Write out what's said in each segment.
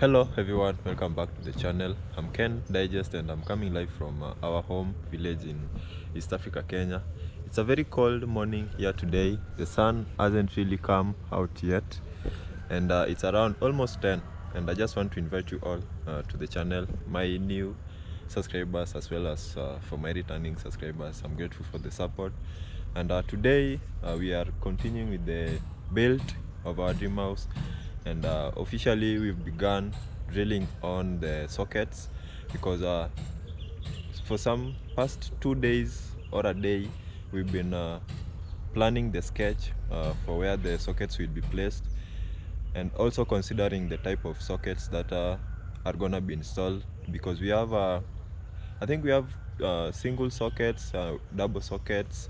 Hello everyone, welcome back to the channel. I'm Ken Digest and I'm coming live from our home village in East Africa, Kenya. It's a very cold morning here today. The sun hasn't really come out yet and it's around almost 10, and I just want to invite you all to the channel, my new subscribers as well as for my returning subscribers. I'm grateful for the support, and today we are continuing with the build of our dream house, and officially we've begun drilling on the sockets because for some past 2 days or a day we've been planning the sketch for where the sockets will be placed, and also considering the type of sockets that are gonna be installed, because we have I think we have single sockets, double sockets,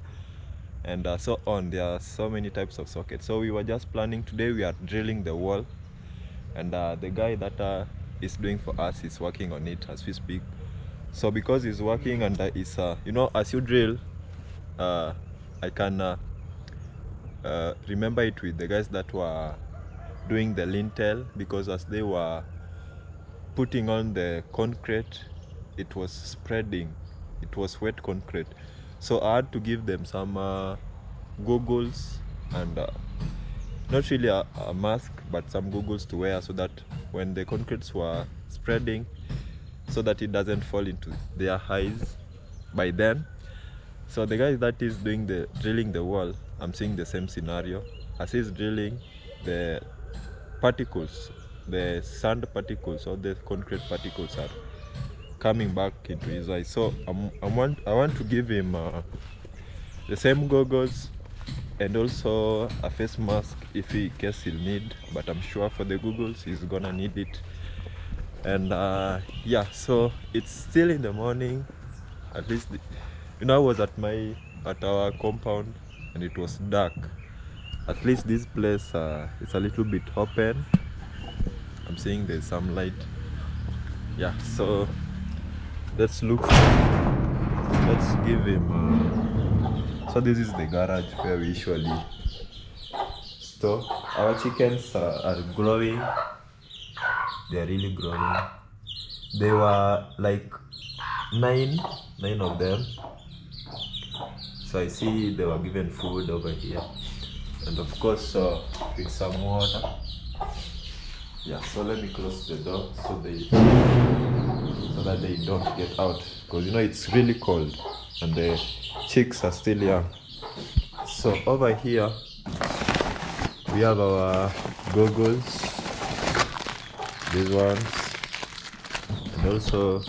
and so on. There are so many types of sockets, so we were just planning. Today we are drilling the wall, and the guy that is doing for us is working on it as we speak. So because he's working and it's you know, as you drill, I can remember it with the guys that were doing the lintel, because as they were putting on the concrete, it was spreading, it was wet concrete, so I had to give them some goggles and not really a mask, but some goggles to wear, so that when the concretes were spreading, so that it doesn't fall into their eyes by then. So the guy that is doing the drilling the wall, I'm seeing the same scenario. As he's drilling, the particles, the sand particles or the concrete particles are coming back into his eyes. So I want to give him the same goggles and also a face mask if in case he'll need, but I'm sure for the goggles he's gonna need it. And yeah, so it's still in the morning. At least I was at our compound and it was dark. At least this place is a little bit open. I'm seeing there's some light. Yeah, so let's give him so this is the garage where we usually store our chickens. Are growing, they're really growing. They were like nine of them, so I see they were given food over here, and of course with some water. Yeah, so let me close the door so that they don't get out, because it's really cold and the chicks are still young. So over here we have our goggles, these ones, and also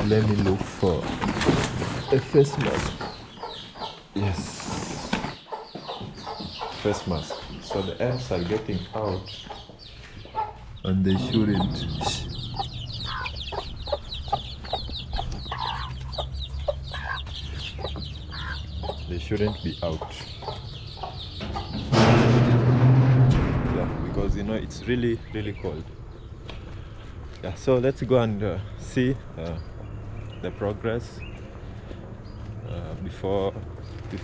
let me look for a face mask. Yes, face mask. So the ants are getting out and they shouldn't. They shouldn't be out. Yeah, because it's really cold. Yeah, so let's go and see the progress before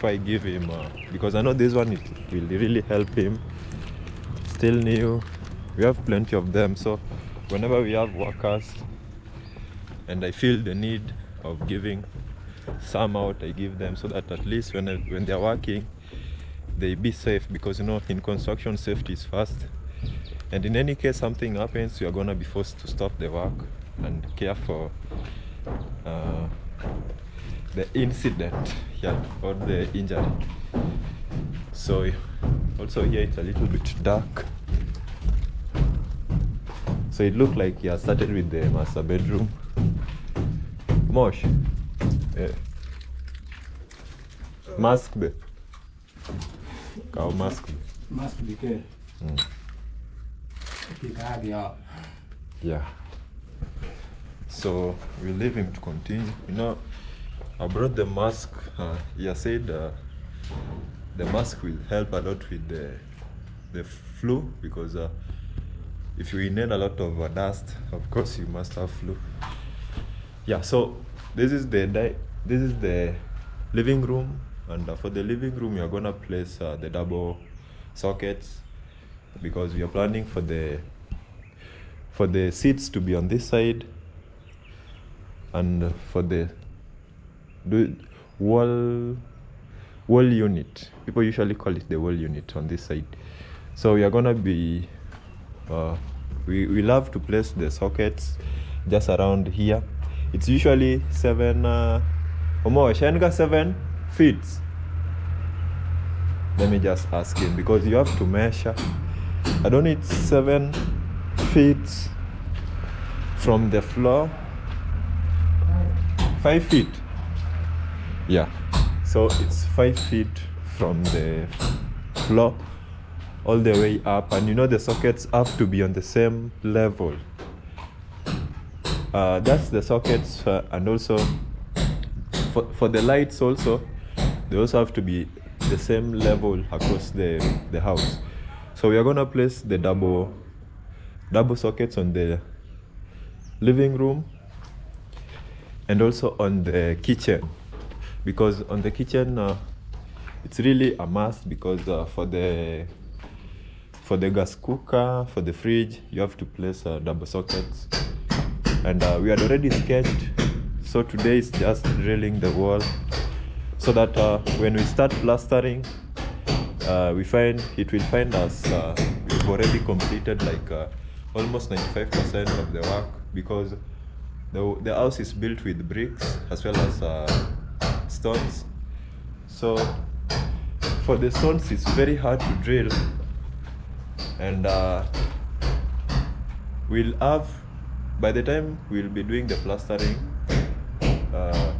I give him, because I know this one it will really help him. Still new, we have plenty of them, so whenever we have workers and I feel the need of giving some out, I give them, so that at least when they're working they be safe, because in construction safety is first, and in any case something happens, you are gonna be forced to stop the work and care for the incident, yeah, or the injury. So also here it's a little bit dark, so it looked like he has started with the master bedroom. Mosh, yeah. Mask be cow mask be yeah. So we leave him to continue. I brought the mask. He said the mask will help a lot with the flu, because if you inhale a lot of dust, of course you must have flu. Yeah, so this is the living room, and for the living room we are gonna place the double sockets, because we are planning for the for the seats to be on this side, and for the wall unit, people usually call it the wall unit, on this side. So we are gonna be we love to place the sockets just around here. It's usually 7 feet. Let me just ask him, because you have to measure. I don't need 7 feet from the floor. 5 feet. Yeah. So it's 5 feet from the floor all the way up, and you know the sockets have to be on the same level. That's the sockets, and also for the lights also, they also have to be the same level across the house. So we are gonna place the double sockets on the living room and also on the kitchen, because on the kitchen it's really a must, because for the gas cooker, for the fridge, you have to place double sockets, and we had already sketched. So today is just drilling the wall, so that when we start plastering, it will find us we've already completed like almost 95% of the work, because the house is built with bricks as well as stones. So for the stones, it's very hard to drill, and we'll have, by the time we'll be doing the plastering,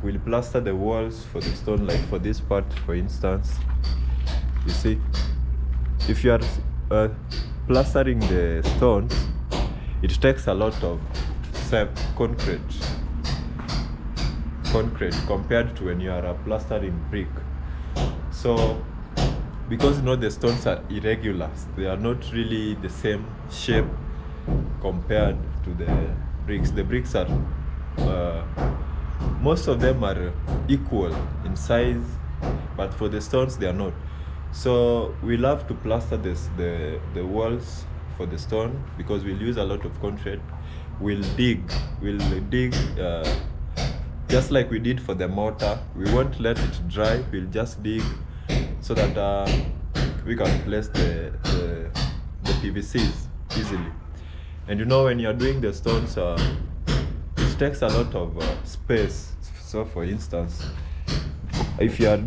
we'll plaster the walls for the stone. Like for this part, for instance, you see, if you are plastering the stones, it takes a lot of concrete compared to when you are plastering brick. So because the stones are irregular, they are not really the same shape compared to the bricks. The bricks are most of them are equal in size, but for the stones they are not. So we'll have to plaster the walls for the stone, because we'll use a lot of concrete. We'll dig just like we did for the mortar. We won't let it dry. We'll just dig so that we can place the PVCs easily. And when you're doing the stones, it takes a lot of space. So for instance, if you are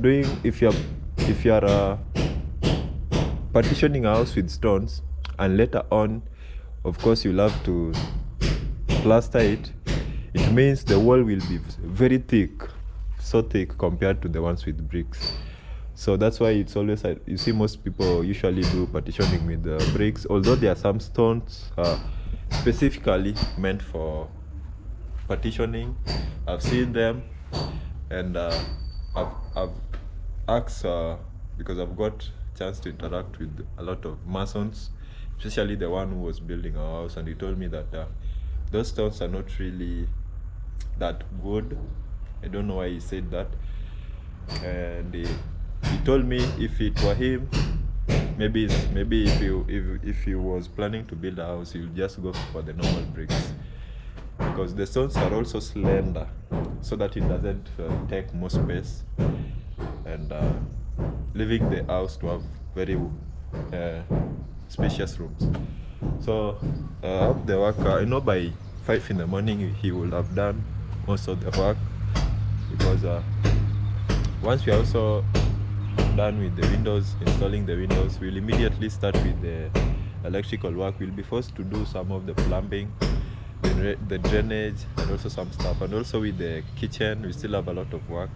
partitioning a house with stones, and later on, of course, you'll have to plaster it, it means the wall will be very thick, so thick compared to the ones with bricks. So that's why it's always, you see, most people usually do partitioning with bricks, although there are some stones specifically meant for partitioning. I've seen them, and I've asked, because I've got a chance to interact with a lot of masons, especially the one who was building our house, and he told me that those stones are not really that good. I don't know why he said that, and he told me if it were him, maybe if he was planning to build a house, he'll just go for the normal bricks, because the stones are also slender, so that it doesn't take more space, and leaving the house to have very spacious rooms. So up the work, I know by 5 in the morning he will have done most of the work, because once we are also done with the windows, installing the windows, we'll immediately start with the electrical work. We'll be forced to do some of the plumbing, the drainage, and also some stuff. And also with the kitchen, we still have a lot of work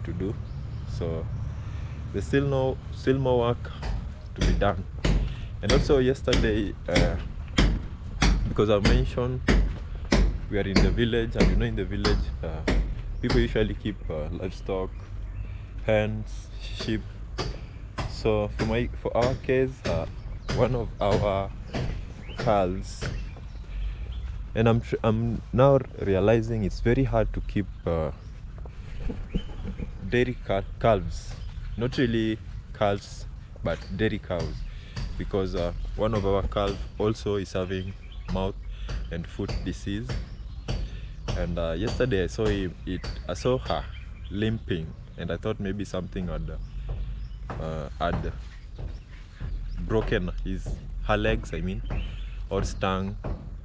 to do. So there's still more work to be done. And also yesterday, because I mentioned we are in the village, and in the village, people usually keep livestock, hens, sheep. So for our case, one of our cows, and I'm now realizing it's very hard to keep dairy calves, not really calves, but dairy cows, because one of our calves also is having mouth and foot disease. And yesterday I saw her limping, and I thought maybe something had broken her legs, I mean, or stung.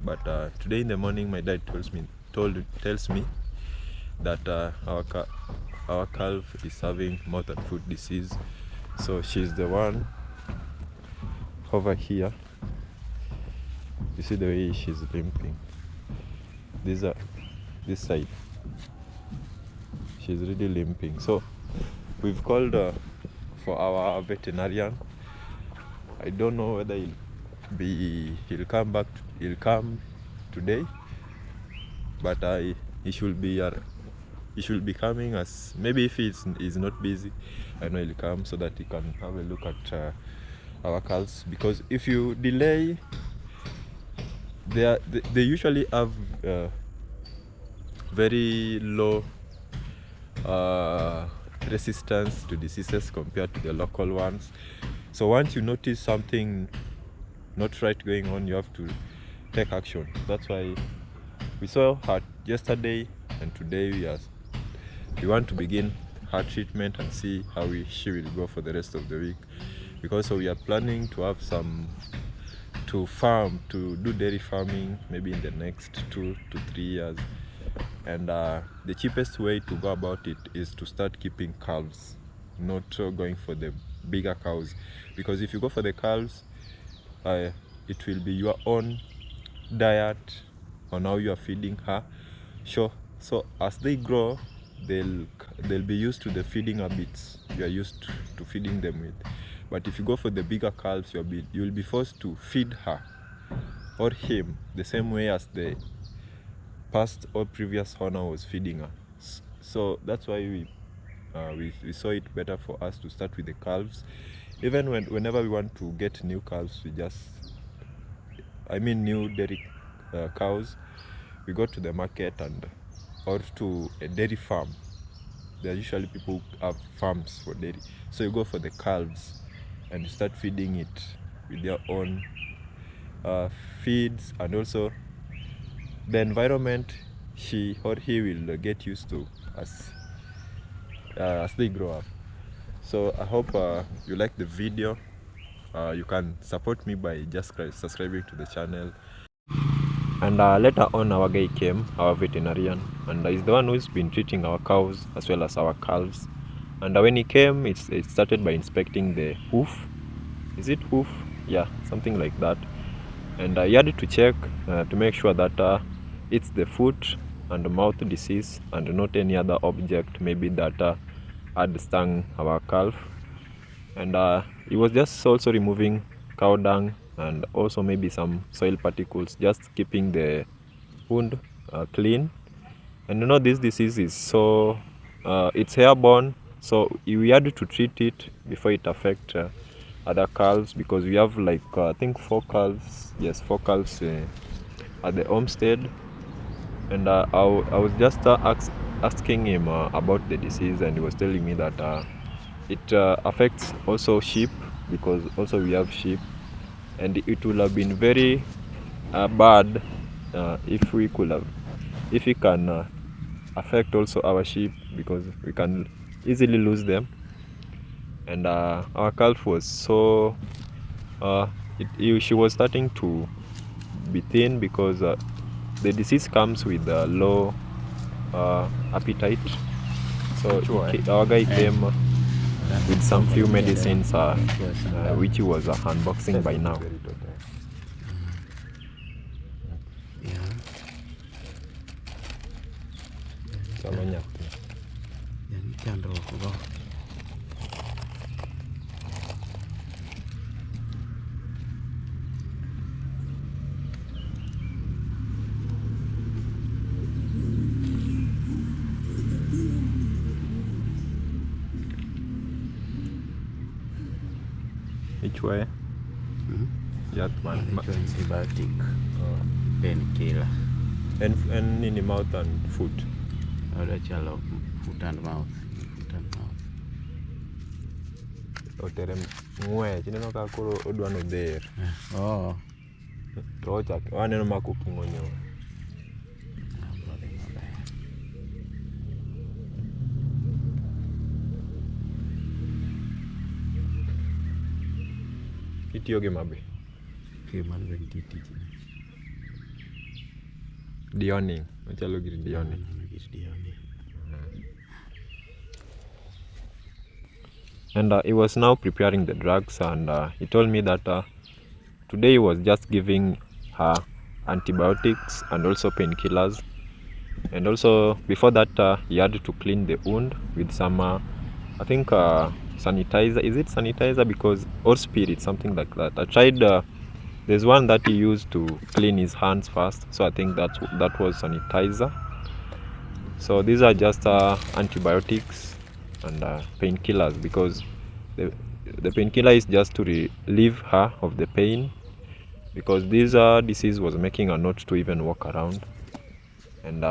But today in the morning, my dad tells me that our calf is having mouth and foot disease. So she's the one over here. You see the way she's limping. This side, she's really limping. So we've called for our veterinarian. I don't know whether he'll come today, but he should be coming, as maybe if he's not busy, I know he'll come so that he can have a look at our cows. Because if you delay, they usually have very low resistance to diseases compared to the local ones. So once you notice something not right going on, you have to take action. That's why we saw her yesterday, and today we want to begin her treatment and see how she will go for the rest of the week, because we are planning to have to do dairy farming maybe in the next 2 to 3 years. And the cheapest way to go about it is to start keeping calves, not going for the bigger cows, because if you go for the calves, it will be your own diet on how you are feeding her. Sure. So as they grow, they'll be used to the feeding habits you are used to feeding them with. But if you go for the bigger calves, you'll be forced to feed her or him the same way as the past or previous owner was feeding her. So that's why we saw it better for us to start with the calves. Even whenever we want to get new calves, new dairy cows, we go to the market or to a dairy farm. There are usually people who have farms for dairy, so you go for the calves and you start feeding it with their own feeds, and also the environment she or he will get used to as they grow up. So I hope you like the video. You can support me by just subscribing to the channel. And later on, our guy came, our veterinarian, and he's the one who's been treating our cows as well as our calves. And when he came, it started by inspecting the hoof. Is it hoof? Yeah, something like that. And he had to check to make sure that it's the foot and the mouth disease and not any other object maybe that had stung our calf. And he was just also removing cow dung and also maybe some soil particles, just keeping the wound clean. And this disease is it's airborne, so we had to treat it before it affect other calves, because we have like I think 4 calves. Yes, 4 calves at the homestead. And I was just asking him about the disease, and he was telling me that it affects also sheep, because also we have sheep, and it would have been very bad if we can affect also our sheep, because we can easily lose them. And our calf was she was starting to be thin, because the disease comes with low appetite. So our guy came with some few medicines which he was unboxing by now. Which way? Antibiotic, painkiller. And in the mouth and foot. Foot and mouth. Otere ng'we chineno ka koro odwano dher. Tocha waneno ma koking'onyo. Itiyo gi mabe. Deoning. Ochalo gir deoning. And he was now preparing the drugs, and he told me that today he was just giving her antibiotics and also painkillers. And also before that he had to clean the wound with some I think sanitizer. Is it sanitizer? Because or spirit, something like that. I tried there's one that he used to clean his hands first, so I think that was sanitizer. So these are just antibiotics and painkillers, because the painkiller is just to relieve her of the pain, because this disease was making her not to even walk around, and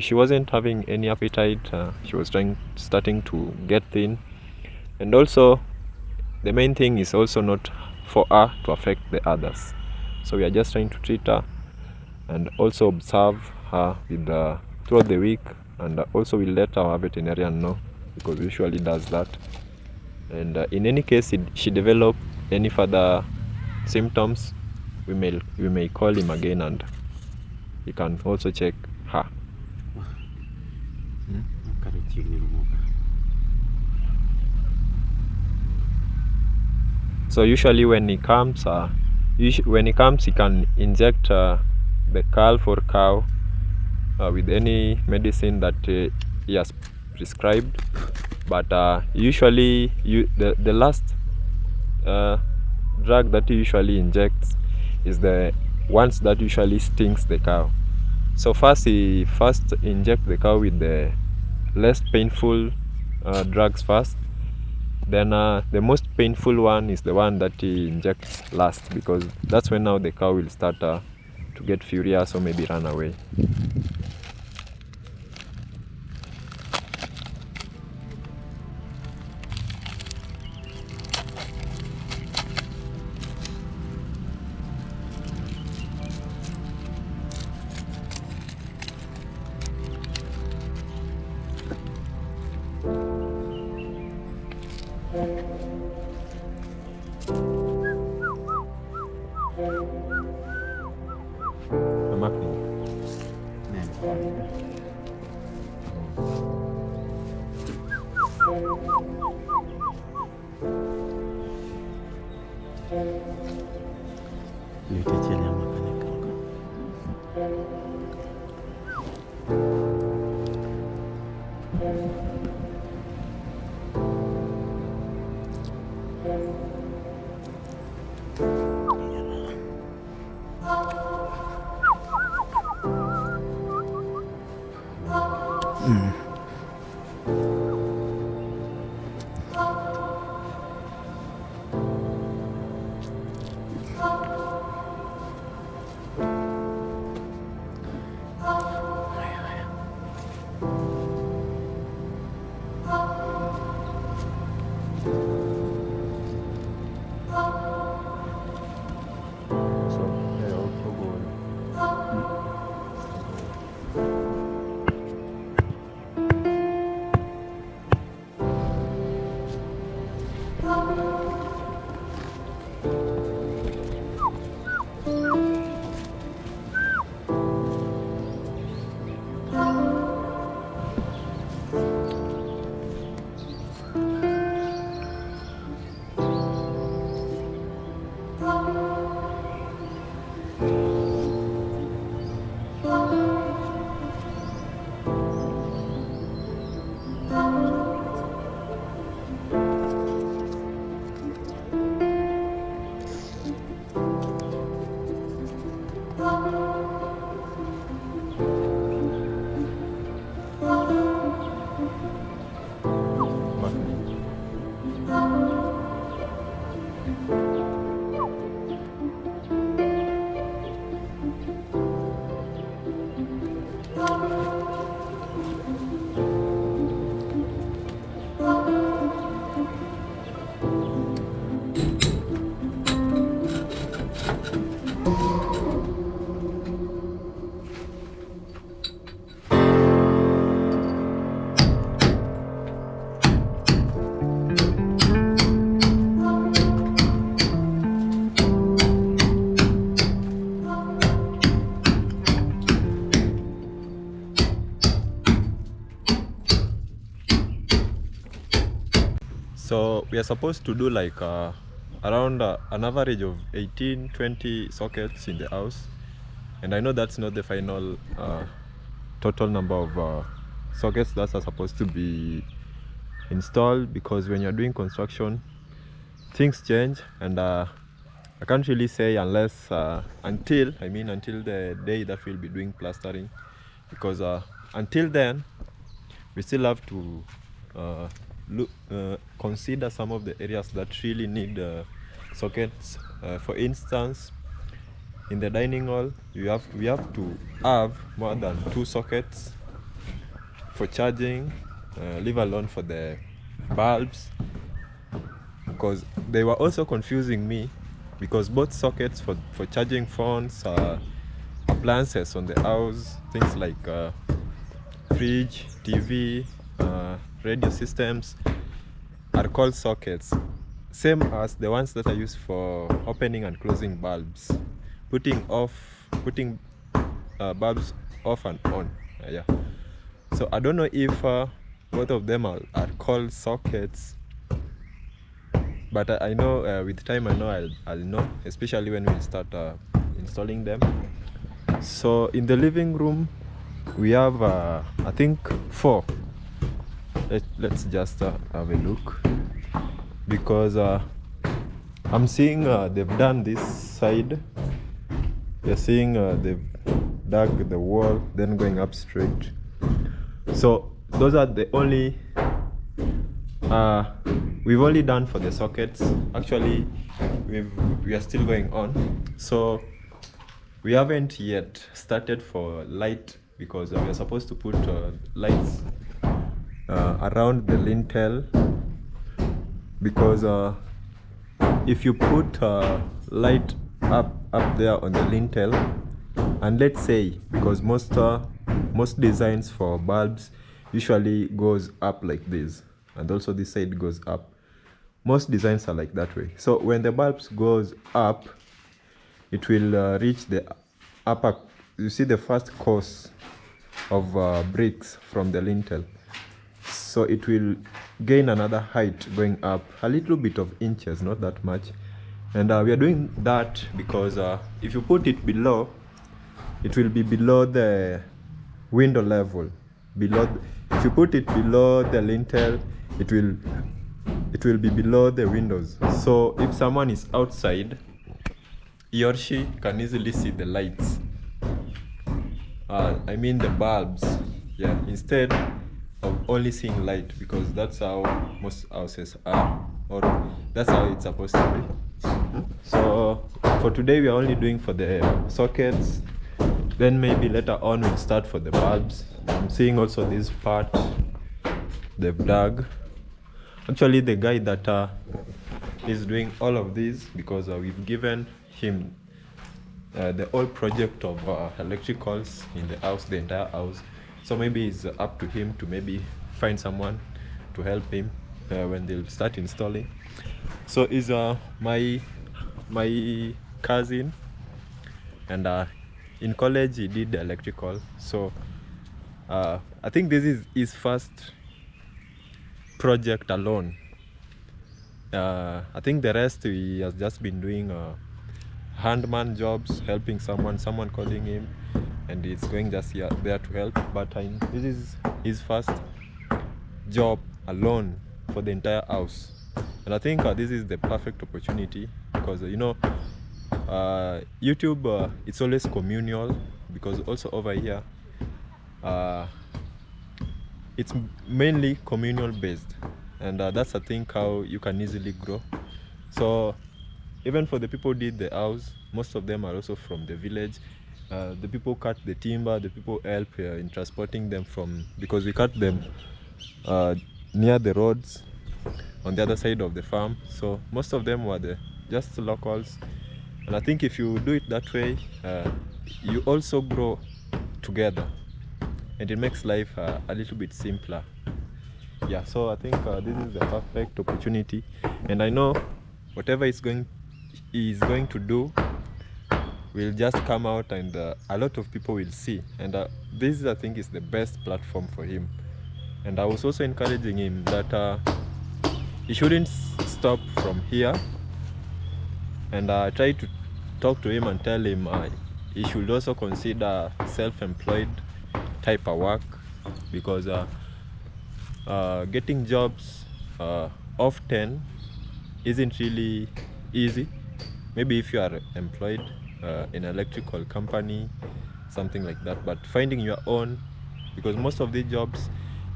she wasn't having any appetite. She was starting to get thin, and also the main thing is also not for her to affect the others. So we are just trying to treat her and also observe her with throughout the week, and also we'll let our veterinarian know, because usually does that. And in any case she develop any further symptoms, we may call him again and he can also check her. So usually when he comes he can inject the calf or cow with any medicine that he has prescribed, but usually the last drug that he usually injects is the ones that usually stings the cow. So he inject the cow with the less painful drugs first, then the most painful one is the one that he injects last, because that's when now the cow will start to get furious or maybe run away. So we are supposed to do like around an average of 18-20 sockets in the house, and I know that's not the final total number of sockets that are supposed to be installed, because when you're doing construction things change, and I can't really say unless until the day that we'll be doing plastering, because until then we still have to consider some of the areas that really need sockets. For instance, in the dining hall we have to have more than 2 sockets for charging, leave alone for the bulbs, because they were also confusing me, because both sockets for charging phones, appliances on the house, things like fridge, TV, radio systems, are called sockets, same as the ones that are used for opening and closing bulbs, putting bulbs off and on. Yeah, so I don't know if both of them are called sockets, but I know with time I'll know, especially when we start installing them. So in the living room we have I think 4. Let's just have a look, because I'm seeing they've done this side. You're seeing they've dug the wall, then going up straight. So those are the only we've only done for the sockets. Actually we are still going on, so we haven't yet started for light, because we are supposed to put lights around the lintel, because if you put light up there on the lintel, and let's say, because most designs for bulbs usually goes up like this, and also this side goes up, most designs are like that way. So when the bulbs goes up, it will reach the upper, you see the first course of bricks from the lintel, so it will gain another height going up a little bit of inches, not that much. And we are doing that because if you put it below, it will be below the window level. If you put it below the lintel, it will be below the windows. So if someone is outside, he or she can easily see the lights. I mean the bulbs, yeah, instead of only seeing light, because that's how most houses are, or that's how it's supposed to be. So for today we are only doing for the sockets, then maybe later on we'll start for the bulbs. I'm seeing also this part they've dug. Actually the guy that is doing all of this, because we've given him the whole project of electricals in the house, the entire house. So maybe it's up to him to maybe find someone to help him when they'll start installing. So is my cousin, and in college he did electrical. So I think this is his first project alone. I think the rest he has just been doing handman jobs, helping someone calling him, and he's going just here there to help. But this is his first job alone for the entire house, and I think this is the perfect opportunity, because you know YouTube it's always communal, because also over here it's mainly communal based, and that's I think how you can easily grow. So even for the people who did the house, most of them are also from the village. The people cut the timber, the people help in transporting them from, because we cut them near the roads on the other side of the farm. So most of them were just locals, and I think if you do it that way, you also grow together, and it makes life a little bit simpler. Yeah, so I think this is the perfect opportunity, and I know whatever he's going to do will just come out, and a lot of people will see, and this I think is the best platform for him. And I was also encouraging him that he shouldn't stop from here. And I tried to talk to him and tell him he should also consider self-employed type of work, because getting jobs often isn't really easy. Maybe if you are employed in an electrical company, something like that, but finding your own, because most of these jobs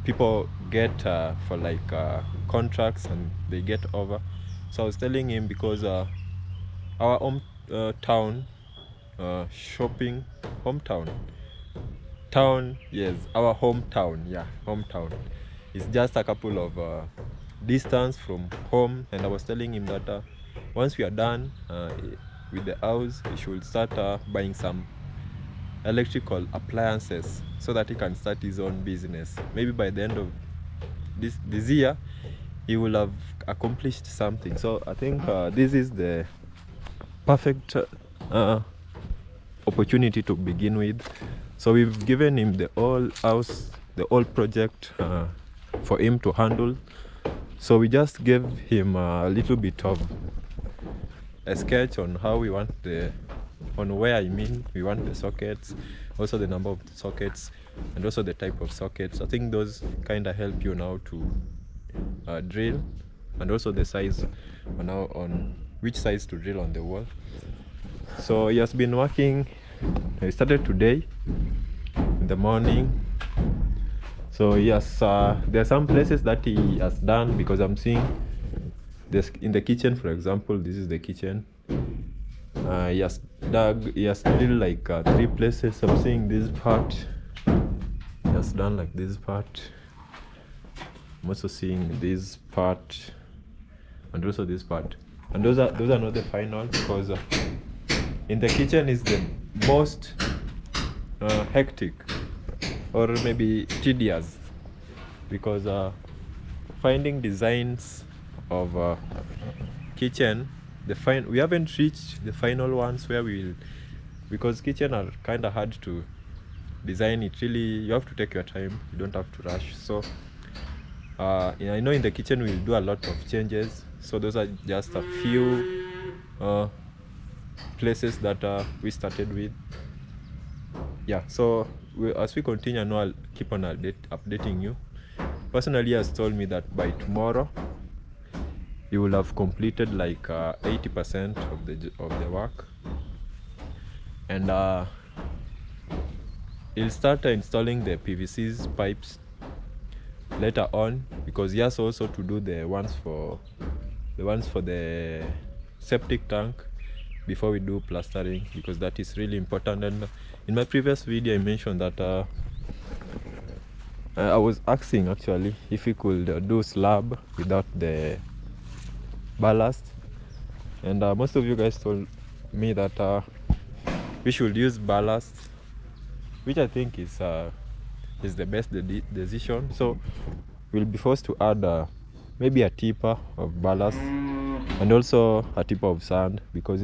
people get for like contracts and they get over. So I was telling him, because our hometown shopping hometown town yes, our hometown, yeah, hometown is just a couple of distance from home. And I was telling him that once we are done with the house, he should start buying some electrical appliances so that he can start his own business. Maybe by the end of this year he will have accomplished something. So I think this is the perfect opportunity to begin with. So we've given him the whole house, the whole project for him to handle. So we just gave him a little bit of a sketch on how we want we want the sockets, also the number of sockets, and also the type of sockets. I think those kind of help you now to drill, and also the size on which size to drill on the wall. So he has been working. He started today in the morning. So yes, there are some places that he has done, because I'm seeing this in the kitchen, for example. This is the kitchen. He has drilled like 3 places. I'm seeing this part. He has done like this part. I'm also seeing this part, and also this part. And those are not the final, because in the kitchen is the most hectic, or maybe tedious, because finding designs of kitchen, we haven't reached the final ones where because kitchen are kind of hard to design. It really, you have to take your time, you don't have to rush. So I know in the kitchen we'll do a lot of changes. So those are just a few places that we started with. Yeah, so as we continue, I know I'll keep on updating you. Personally, he has told me that by tomorrow you will have completed like 80% of the work, and he'll start installing the PVC's pipes later on, because he has also to do the ones for the septic tank before we do plastering, because that is really important. And in my previous video I mentioned that I was asking actually if we could do slab without the ballast, and most of you guys told me that we should use ballast, which I think is the best decision. So we'll be forced to add maybe a tipper of ballast and also a tipper of sand, because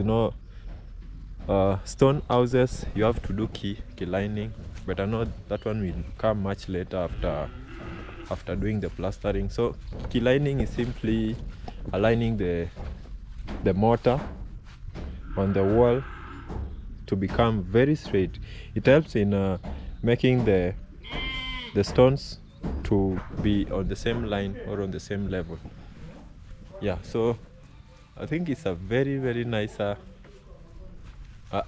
stone houses you have to do key lining, but I know that one will come much later after doing the plastering. So key lining is simply aligning the mortar on the wall to become very straight. It helps in making the stones to be on the same line or on the same level. Yeah, so I think it's a very, very nice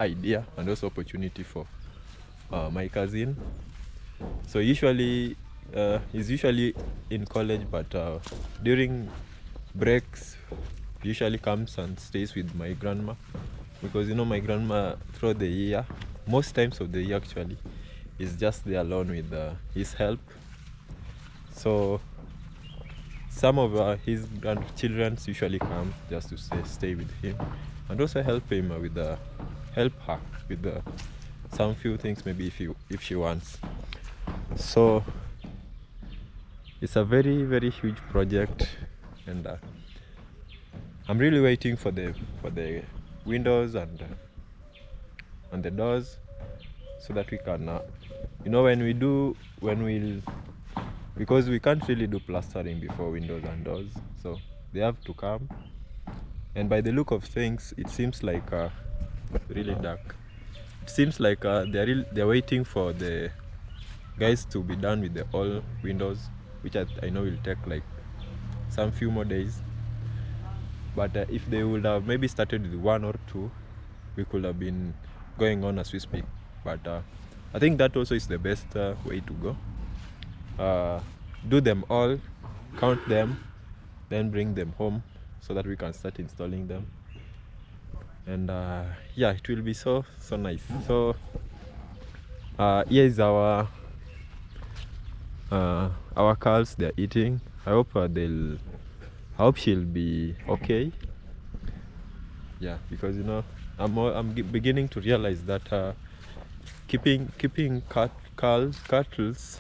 idea and also opportunity for my cousin. So usually he's usually in college, but during breaks usually comes and stays with my grandma, because my grandma throughout the year, most times of the year actually, is just there alone with his help. So some of his grandchildren usually come just to stay with him, and also help him with help her with some few things, maybe if she wants. So it's a very, very huge project, and I'm really waiting for the windows and the doors, so that we can because we can't really do plastering before windows and doors. So they have to come. And by the look of things, it seems like really dark. It seems like they're waiting for the guys to be done with the all windows, which I know will take like some few more days. But if they would have maybe started with one or two, we could have been going on as we speak. But I think that also is the best way to go. Do them all, count them, then bring them home so that we can start installing them. And yeah, it will be so nice. So here is our cows. They're eating. I hope she'll be okay. Yeah, because you know I'm beginning to realize that keeping cattle,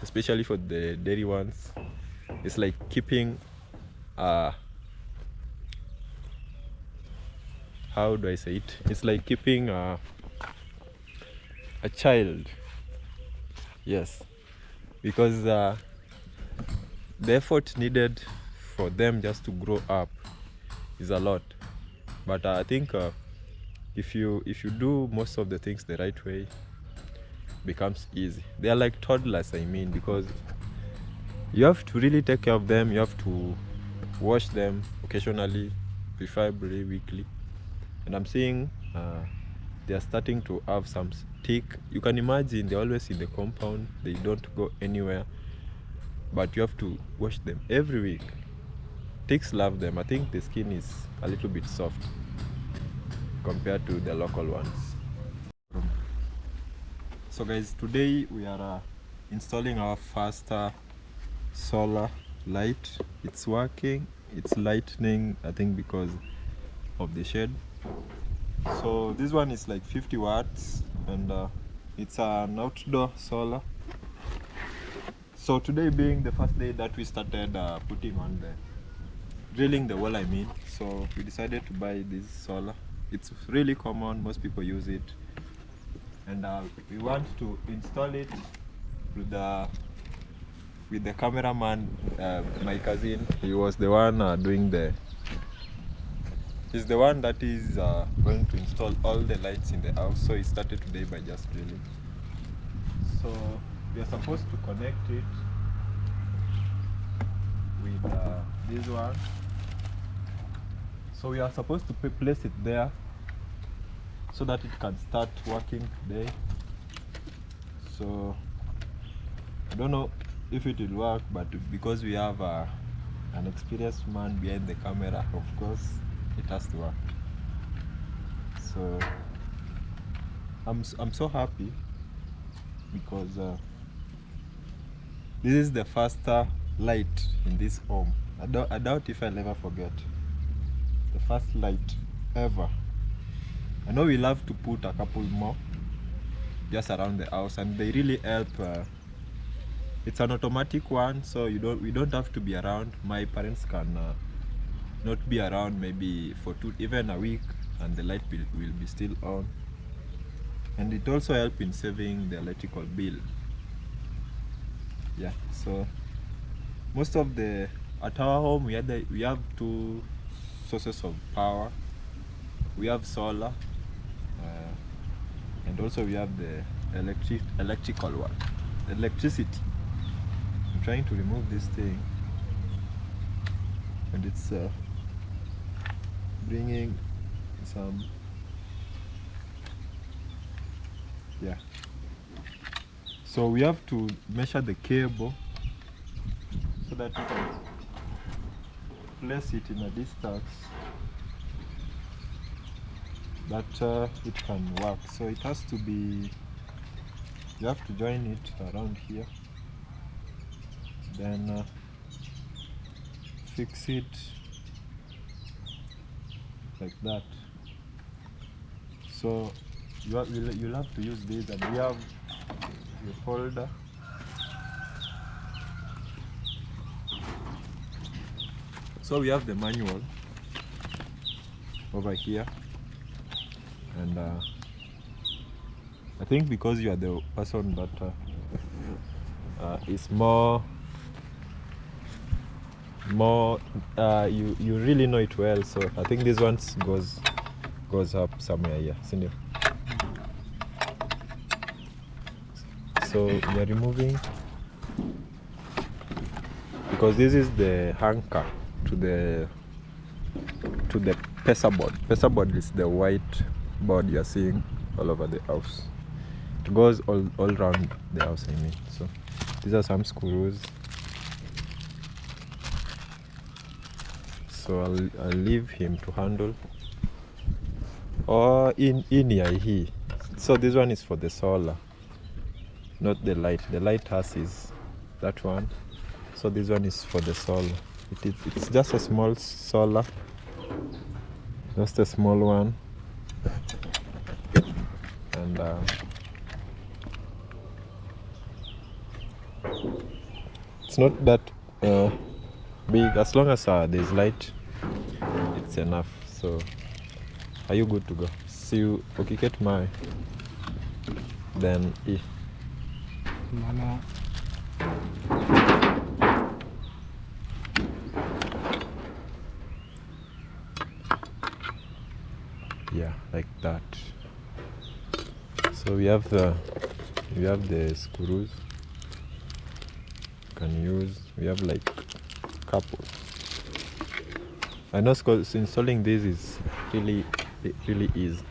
especially for the dairy ones, it's like keeping how do I say it? It's like keeping a child. Yes, because the effort needed for them just to grow up is a lot. But I think if you do most of the things the right way, becomes easy. They are like toddlers, I mean, because you have to really take care of them. You have to wash them occasionally, preferably weekly. And I'm seeing they are starting to have some stick. You can imagine they're always in the compound, they don't go anywhere, but you have to wash them every week. Ticks love them. I think the skin is a little bit soft compared to the local ones. So guys, today we are installing our first solar light. It's working, it's lightning, I think because of the shade. So this one is like 50 watts and it's an outdoor solar. So today being the first day that we started putting on the drilling the well, I mean, so we decided to buy this solar. It's really common, most people use it, and we want to install it with the cameraman, my cousin. He was the one doing the he's the one that is going to install all the lights in the house. So he started today by just drilling. So we are supposed to connect it with this one. So we are supposed to place it there so that it can start working today. So I don't know if it will work, but because we have an experienced man behind the camera, of course it has to work. So I'm so happy because this is the first light in this home. I doubt if I'll ever forget the first light ever. I know we love to put a couple more just around the house, and they really help. It's an automatic one, so we don't have to be around. My parents can not be around maybe for even a week, and the light will be still on. And it also helps in saving the electrical bill. Yeah, so most of at our home we have two sources of power. We have solar, and also we have the electrical one, electricity. I'm trying to remove this thing, and it's bringing some, yeah. So we have to measure the cable so that we can place it in a distance that it can work. So it has to be, you have to join it around here, then fix it like that. So you'll have to use this, and we have the folder. So we have the manual over here, and I think because you are the person that is more more you really know it well, so I think this one goes up somewhere here, isn't it? So we are removing, because this is the anchor to the pesa board. Pesa board is the white board you're seeing all over the house. It goes all around the house, I mean. So these are some screws. So I'll leave him to handle. Or in here. So this one is for the solar, not the light. The lighthouse is that one. So this one is for the solar. It's just a small solar, just a small one, and it's not that big. As long as there's light, it's enough. So are you good to go? See you get my then Mama. yeah, like that. So we have the screws you can use. We have like couple. I know installing this is really easy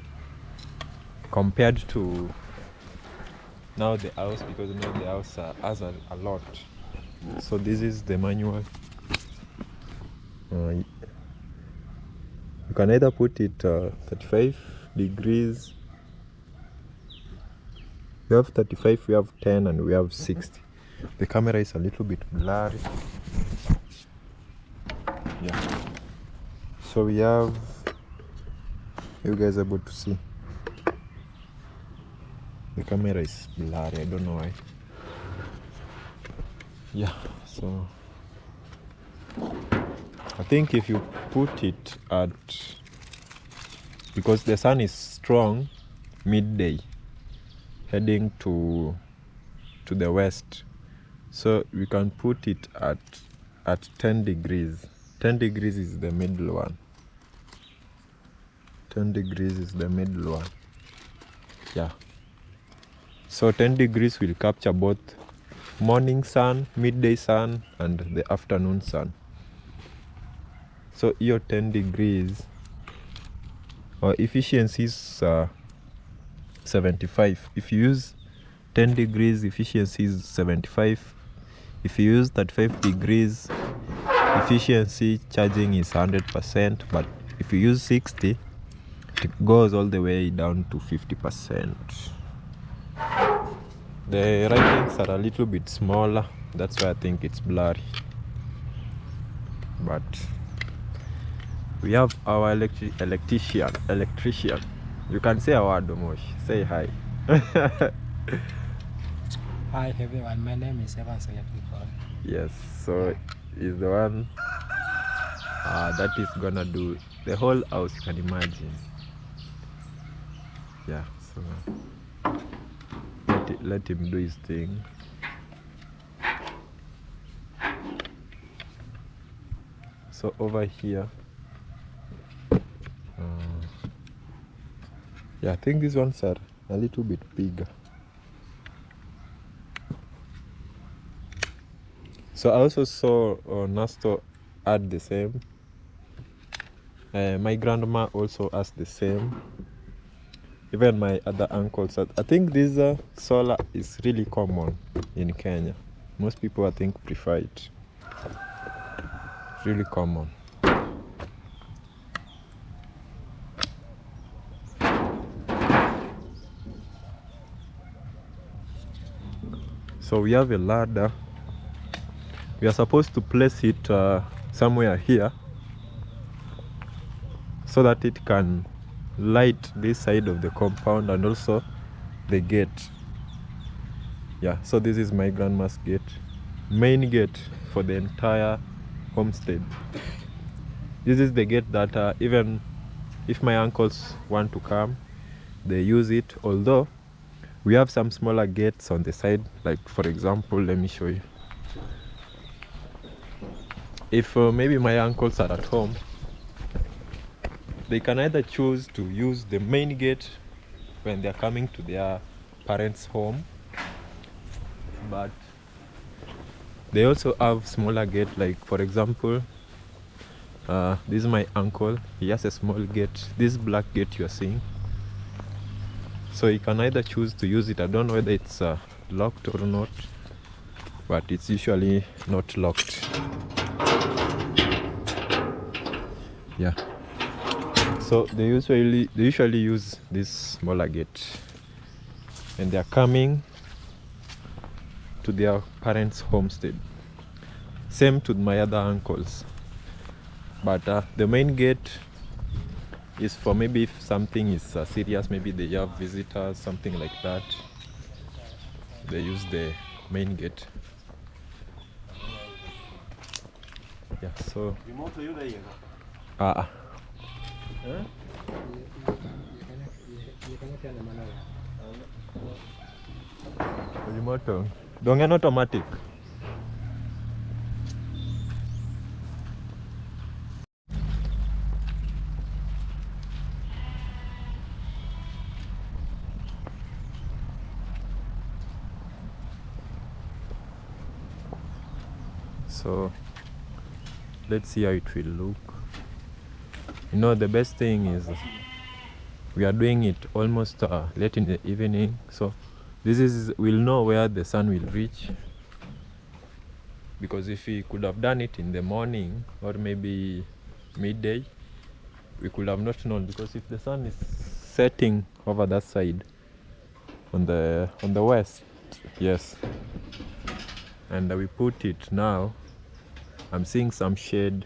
compared to now the house, because now the house has a lot. So this is the manual. You can either put it 35 degrees. We have 35, we have 10, and we have 60. The camera is a little bit blurry. Yeah. So we have, you guys are able to see. The camera is blurry, I don't know why. Yeah, so I think if you put it at, because the sun is strong midday heading to the west, so we can put it at 10 degrees. 10 degrees is the middle one. 10 degrees is the middle one. Yeah. So 10 degrees will capture both morning sun, midday sun, and the afternoon sun. So your 10 degrees, or efficiency is 75. If you use 10 degrees, efficiency is 75. If you use 35 degrees, efficiency charging is 100%. But if you use 60, it goes all the way down to 50%. The writings are a little bit smaller, that's why I think it's blurry. But we have our electrician. You can say a word, Domosh. Say hi. Hi everyone, my name is Evan. Yes, so he's the one that is gonna do the whole house, you can imagine. Yeah, so let him do his thing. So over here, yeah, I think these ones are a little bit bigger. So I also saw Nasto add the same. My grandma also has the same. Even my other uncles. I think this solar is really common in Kenya. Most people, I think, prefer it. It's really common. So we have a ladder. We are supposed to place it somewhere here so that it can light this side of the compound and also the gate. Yeah, so this is my grandma's gate, main gate for the entire homestead. This is the gate that even if my uncles want to come, they use it. Although we have some smaller gates on the side, like for example, let me show you. if maybe my uncles are at home, they can either choose to use the main gate when they're coming to their parents' home, but they also have smaller gate. Like for example, this is my uncle. He has a small gate, this black gate you are seeing. So he can either choose to use it. I don't know whether it's locked or not, but it's usually not locked. Yeah. So they usually use this smaller gate when they are coming to their parents' homestead. Same to my other uncles. But the main gate is for maybe if something is serious, maybe they have visitors, something like that. They use the main gate. Yeah, so remote don't get automatic. So let's see how it will look. You know, the best thing is we are doing it almost late in the evening, so we'll know where the sun will reach, because if we could have done it in the morning or maybe midday, we could have not known, because if the sun is setting over that side on the west, yes, and we put it now, I'm seeing some shade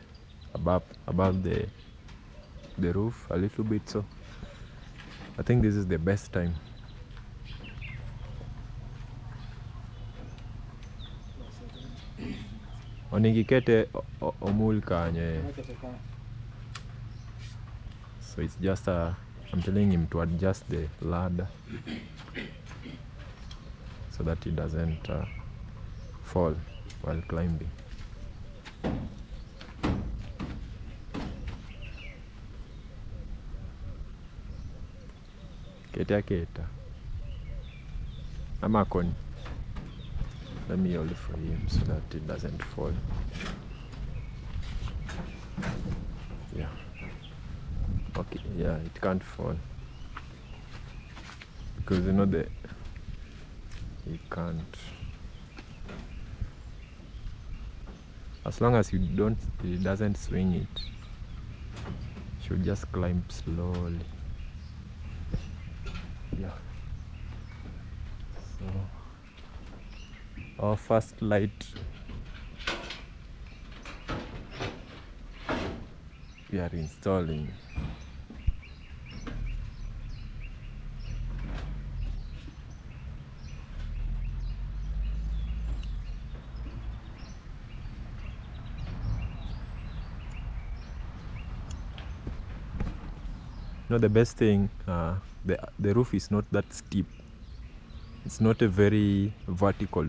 above the roof a little bit, so I think this is the best time. Oningikete omul kanye. So it's just I'm telling him to adjust the ladder so that he doesn't fall while climbing. Keta Amakon. Let me hold it for him so that it doesn't fall. Yeah. Okay, yeah, it can't fall. Because you know it can't. As long as it doesn't swing it, it should just climb slowly. Yeah. So our first light we are installing. You know, the best thing, the roof is not that steep. It's not a very vertical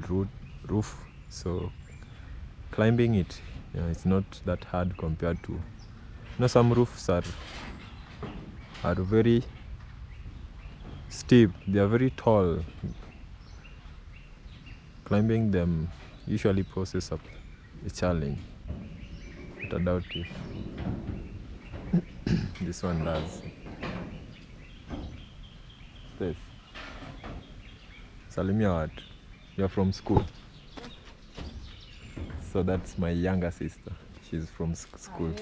roof, so climbing it, it's not that hard compared to, some roofs are very steep. They are very tall. Climbing them usually poses up a challenge, but I doubt it. This one does. Steph, salimia watu. You're from school. So that's my younger sister. She's from school.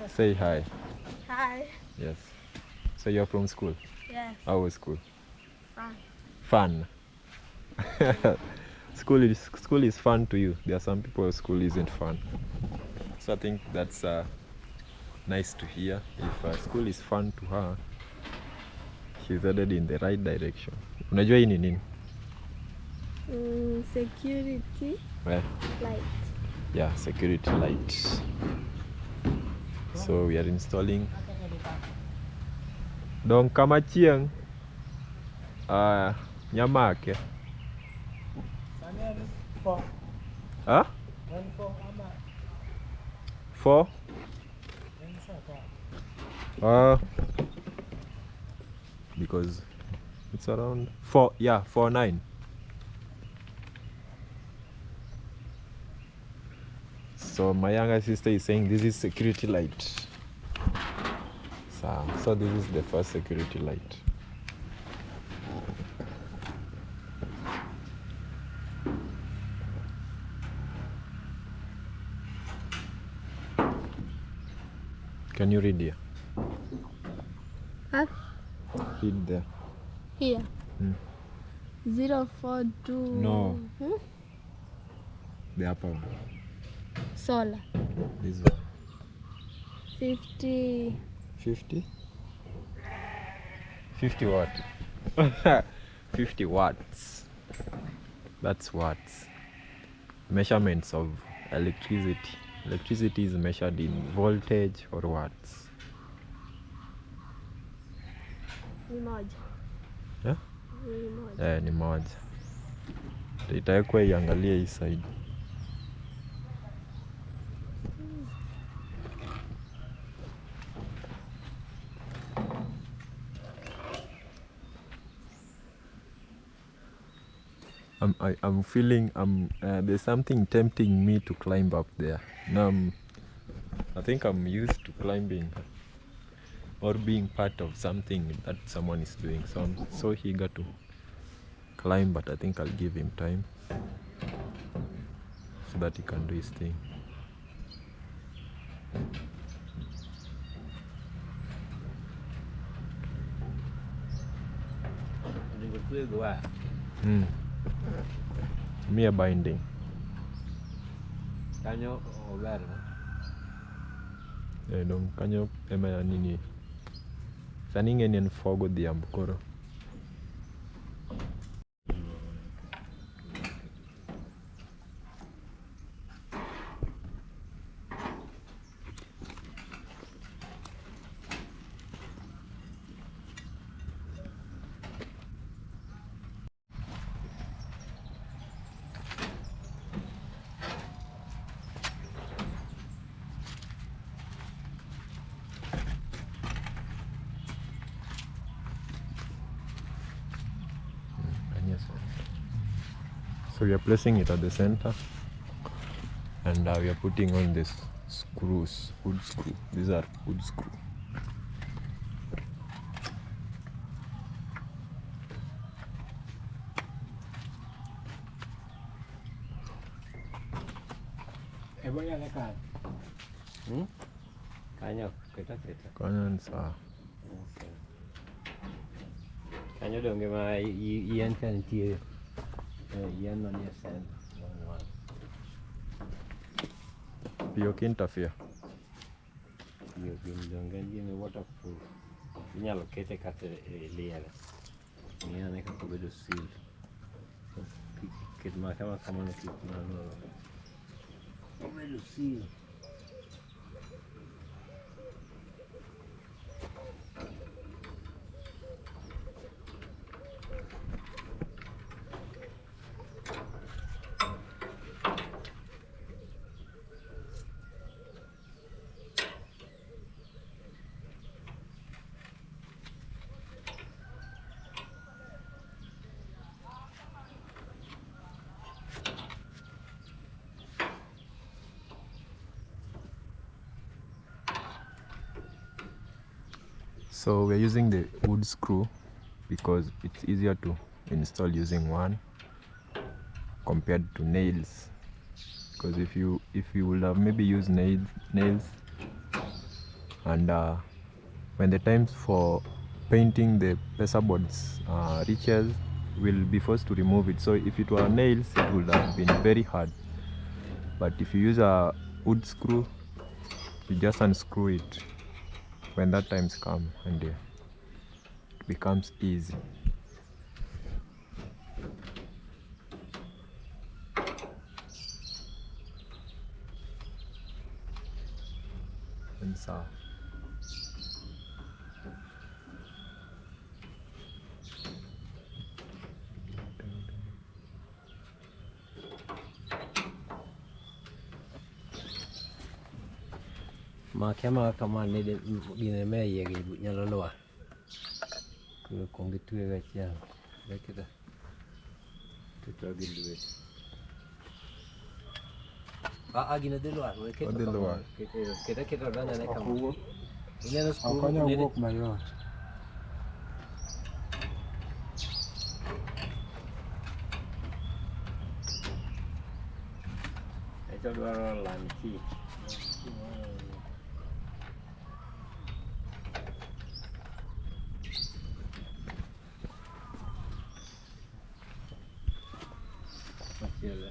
Say hi. Hi. Yes. So you're from school? Yes. How was school? Fun. Fun. School is fun to you. There are some people school isn't fun. So I think that's nice to hear. If school is fun to her, she's headed in the right direction. Unajua hii ni nini? Security light. Yeah, security light. So we are installing. Dong kama chieng nyamake. Huh? 4? Because it's around 4, yeah, 4-9. So my younger sister is saying this is security light. So this is the first security light. Can you read here? Huh? Read there. Here. 042. No. The upper one. Solar. This one. 50. 50? 50 what? 50 watts. That's watts. Measurements of electricity. Electricity is measured in voltage or watts. Ni moja. Yeah? Ni moja. Eh, ni moja. Itawekwa iangalie hii side. I'm feeling there's something tempting me to climb up there. Now I think I'm used to climbing or being part of something that someone is doing. So I'm so eager to climb, but I think I'll give him time so that he can do his thing. Me a binding. Kanyo over. Dong kanyo ema nini. Sani ngeni en fogo dhiambo koro. So we are placing it at the center, and we are putting on this screws, wood screw. These are wood screw. Kanyo kita. Kanyan sa. Kanyo donge ma yen kan tie. Yen no ni sen. Pio interfere. Yo bin donge ni waterproof. Inyalo kete kata liere. Ni ane kaka bedo seal. Kit ma kama no kit ma no. Bedo seal. So we're using the wood screw because it's easier to install using one compared to nails. Because if you would have maybe used nails and when the times for painting the pesa boards reaches, we'll be forced to remove it. So if it were nails, it would have been very hard. But if you use a wood screw, you just unscrew it when that times come, and it becomes easy. And so makema kama ne gine me yegi nyalo lwa ko kongi tuwe ga chiang lekida to gi luet gine de lwa we keto kama keto dana ne kama ineno skuru Okonyo wuok mayot. echo dwaro lanchi machielo.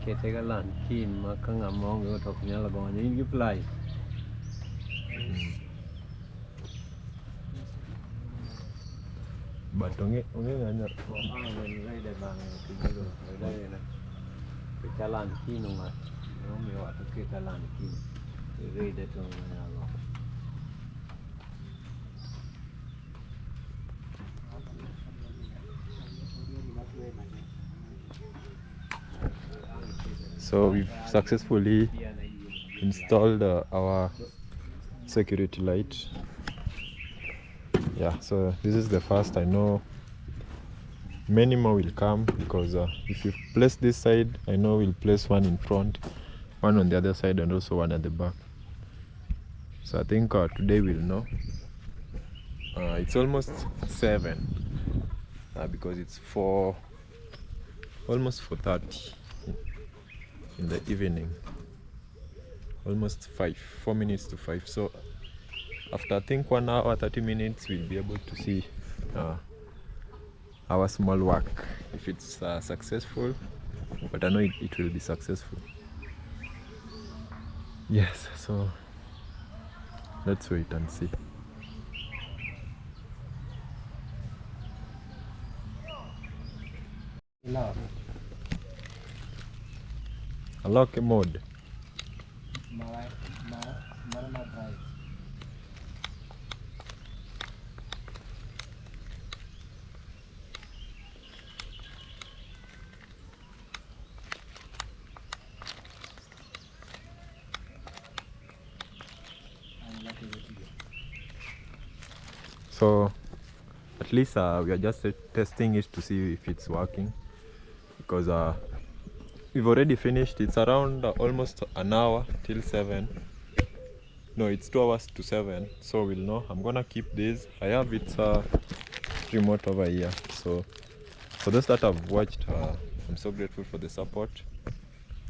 Kete ga lantin ma ka ng'ama onge to ok nyalo gonyo in gi plai but onge ng'anyo rede bang' kigiro rede ka lantin ma omiyo wato keta lantin rede to nyalo So we've successfully installed our security light. Yeah, so this is the first. I know many more will come because if you place this side, I know we'll place one in front, one on the other side, and also one at the back. So I think today we'll know. It's almost 7 because it's almost 4:30 in the evening, almost 4 minutes to 5. So after I think 1 hour 30 minutes we'll be able to see our small work if it's successful, but I know it will be successful. Yes, so let's wait and see. Lock. Unlock mode. Marana drive. So at least we are just testing it to see if it's working, because we've already finished. It's around almost an hour till 7. No, it's 2 hours to 7, so we'll know. I'm gonna keep this. I have its remote over here. So for those that have watched, I'm so grateful for the support.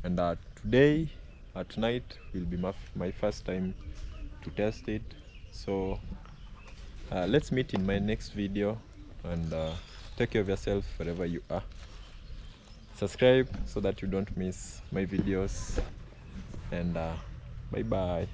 And today at night will be my first time to test it. So let's meet in my next video, and take care of yourself wherever you are. Subscribe so that you don't miss my videos, and bye bye.